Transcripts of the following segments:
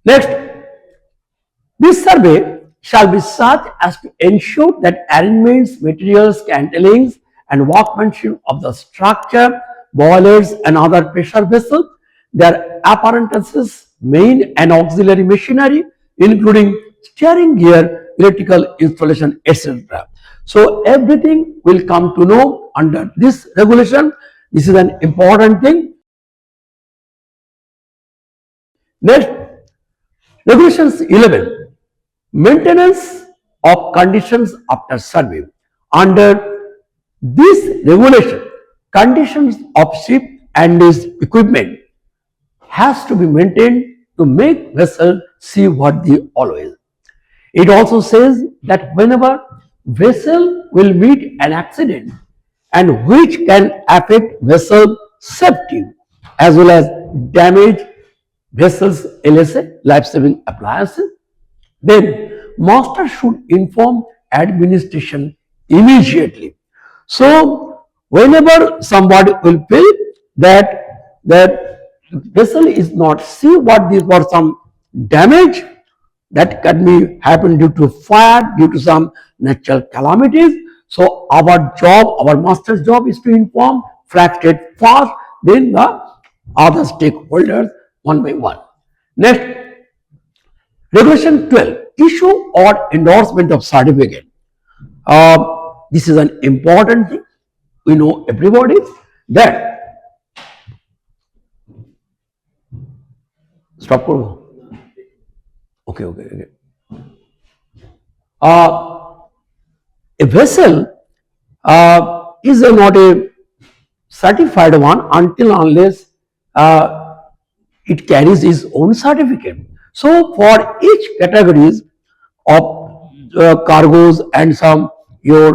Next, this survey shall be such as to ensure that arrangements, materials, cantilings, and workmanship of the structure, boilers, and other pressure vessels, their apparatuses, main and auxiliary machinery, including steering gear, electrical installation, etc. So everything will come to know under this regulation. This is an important thing. Next, regulations 11. Maintenance of conditions after survey. Under this regulation, conditions of ship and its equipment has to be maintained to make vessel seaworthy always. It also says that whenever vessel will meet an accident and which can affect vessel safety as well as damage vessels LSA, life-saving appliances, then master should inform administration immediately. So whenever somebody will feel that vessel is not seaworthy for some damage that can be happen due to fire, due to some natural calamities. So our job, our master's job is to inform flag state first, then the other stakeholders one by one. Next, Regulation 12, issue or endorsement of certificate. This is an important thing. We know everybody that stop করবো. Okay. A vessel is not a certified one until unless it carries its own certificate. So for each categories of cargoes and some your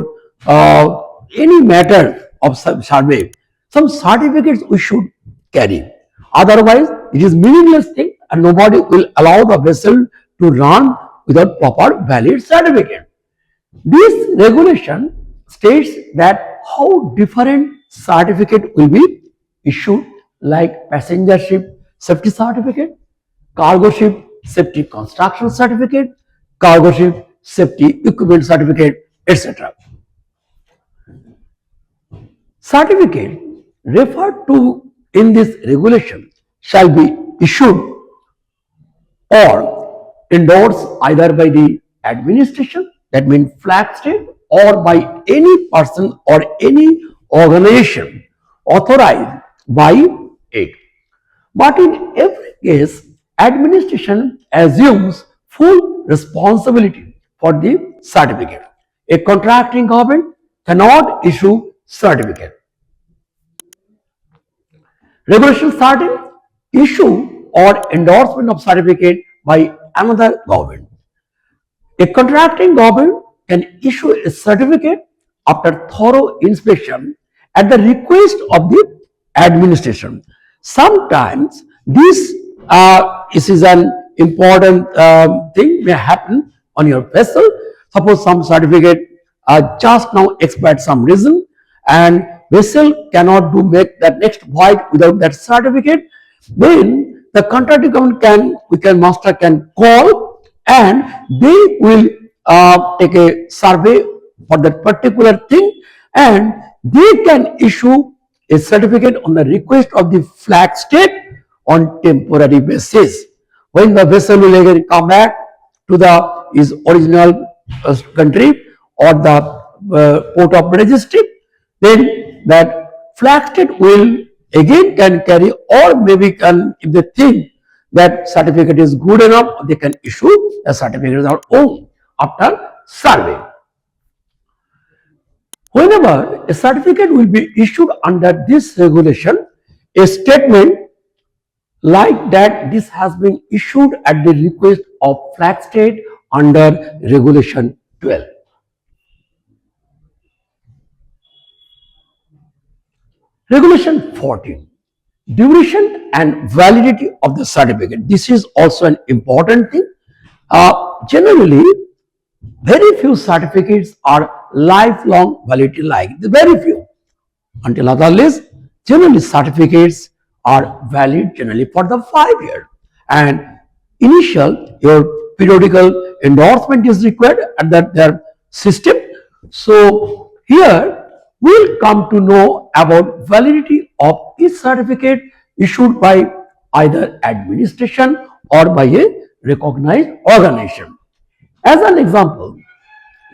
any matter of survey, some certificates we should carry. Otherwise, it is meaningless thing and nobody will allow the vessel to run without proper valid certificate. This regulation states that how different certificate will be issued, like passenger ship safety certificate, cargo ship safety construction certificate, cargo ship safety equipment certificate, etc. Certificate referred to in this regulation shall be issued or endorsed either by the administration, that means flag state, or by any person or any organization authorized by it. But in every case, administration assumes full responsibility for the certificate. A contracting government cannot issue certificate. Regulation 13, issue or endorsement of certificate by another government. A contracting government can issue a certificate after thorough inspection at the request of the administration. Sometimes this is an important thing may happen on your vessel. Suppose some certificate just now expired some reason and vessel cannot make that next voyage without that certificate. Then the contracting government master can call and they will take a survey for that particular thing and they can issue a certificate on the request of the flag state on temporary basis. When the vessel will again come back to his original country or the port of registry, then that flag state will again can carry or maybe can, if they think that certificate is good enough, they can issue a certificate of their own after survey. Whenever a certificate will be issued under this regulation, a statement like that this has been issued at the request of flag state under regulation 12. Regulation 14, duration and validity of the certificate. This is also an important thing. Generally, very few certificates are lifelong validity, like very few. Until otherwise, generally certificates are valid generally for the 5 years, and initial your periodical endorsement is required at their system. So here we'll come to know about validity of each certificate issued by either administration or by a recognized organization. As an example,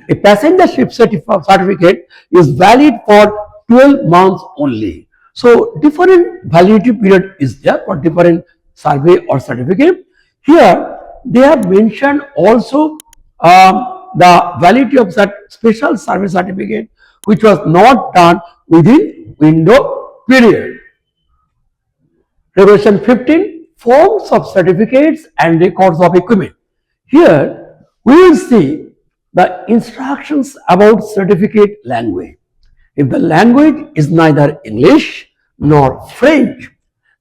a passenger ship certificate is valid for 12 months only. So different validity period is there for different survey or certificate. Here they have mentioned also the validity of that special survey certificate which was not done within window period. Regulation 15, forms of certificates and records of equipment. Here we will see the instructions about certificate language. If the language is neither English nor French,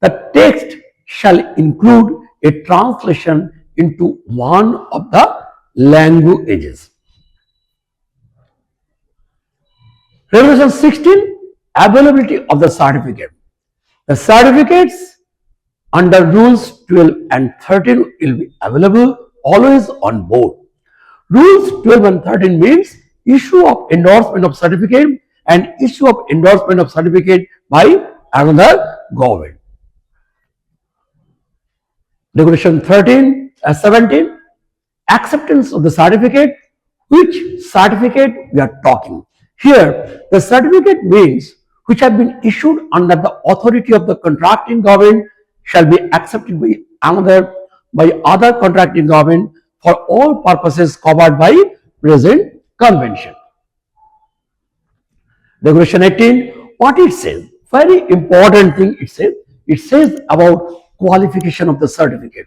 the text shall include a translation into one of the languages. Regulation 16, availability of the certificate. The certificates under rules 12 and 13 will be available always on board. Rules 12 and 13 means issue of endorsement of certificate and issue of endorsement of certificate by another government. Regulation 17, acceptance of the certificate. Which certificate we are talking? Here, the certificate means which have been issued under the authority of the contracting government shall be accepted by other contracting government for all purposes covered by present convention. Regulation 18, what it says? Very important thing it says about qualification of the certificate.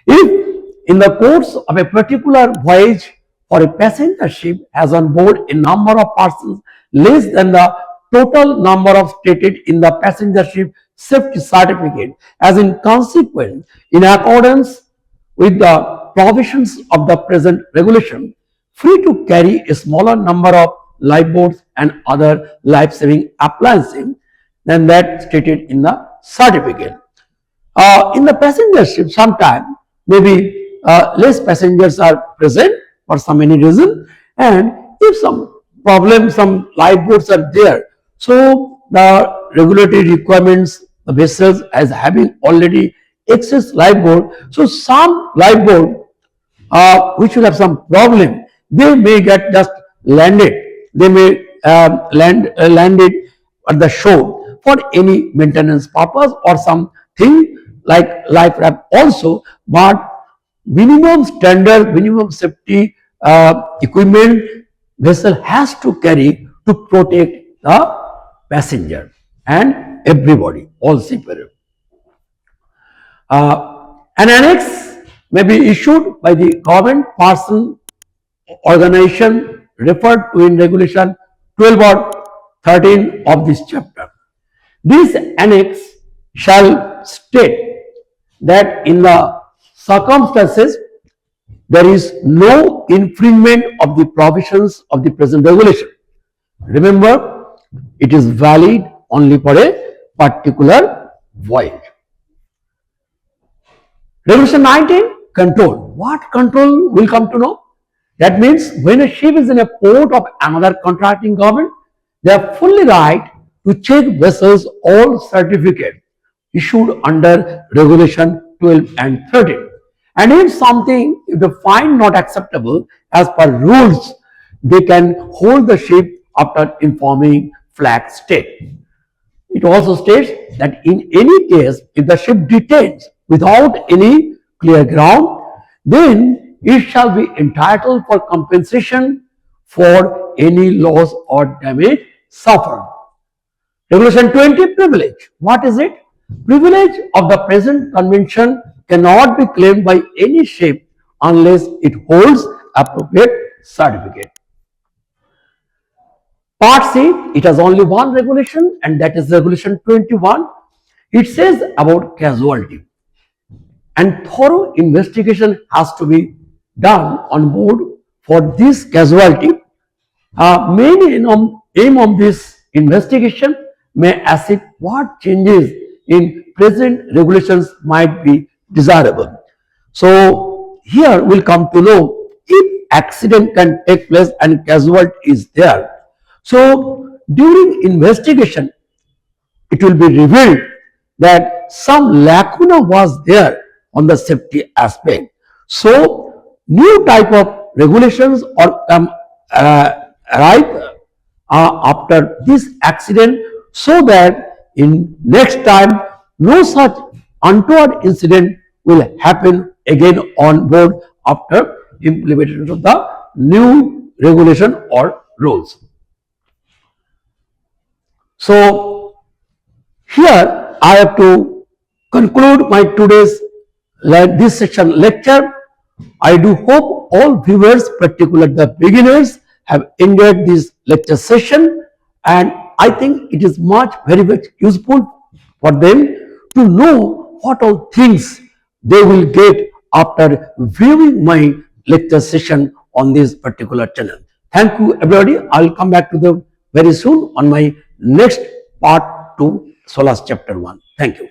If in the course of a particular voyage or a passenger ship has on board a number of persons less than the total number of stated in the passenger ship safety certificate, as in consequence, in accordance with the provisions of the present regulation, free to carry a smaller number of lifeboats and other life-saving appliances than that stated in the certificate. In the passenger ship, sometimes maybe less passengers are present for some any reason, and if some problem, some lifeboats are there, so the regulatory requirements, the vessels as having already excess lifeboat, so some lifeboat which will have some problem, they may get just landed, they may landed at the shore for any maintenance purpose or something like life raft also, but minimum standard, minimum safety equipment vessel has to carry to protect the passenger and everybody, all seafarers. An annex may be issued by the government person organization referred to in regulation 12 or 13 of this chapter. This annex shall state that in the circumstances there is no infringement of the provisions of the present regulation. Remember, it is valid only for a particular voyage. Regulation 19, control. What control will come to know? That means when a ship is in a port of another contracting government, they are fully right to check vessels all certificate issued under regulation 12 and 13. And if something, if they find not acceptable as per rules, they can hold the ship after informing flag state. It also states that in any case, if the ship detains without any clear ground, then it shall be entitled for compensation for any loss or damage suffered. Regulation 20, privilege. What is it? Privilege of the present convention cannot be claimed by any ship unless it holds appropriate certificate. Part C, it has only one regulation, and that is regulation 21. It says about casualty. And thorough investigation has to be done on board for this casualty. Main aim of this investigation may assess what changes in present regulations might be desirable. So here we'll come to know if accident can take place and casualty is there. So during investigation, it will be revealed that some lacuna was there on the safety aspect. So new type of regulations or arrive after this accident, so that in next time no such untoward incident will happen again on board after implementation of the new regulation or rules. So here I have to conclude my today's this section lecture. I do hope all viewers, particularly the beginners, have enjoyed this lecture session, and I think it is very much useful for them to know what all things they will get after viewing my lecture session on this particular channel. Thank you everybody. I will come back to them very soon on my next part 2 SOLAS chapter 1. Thank you.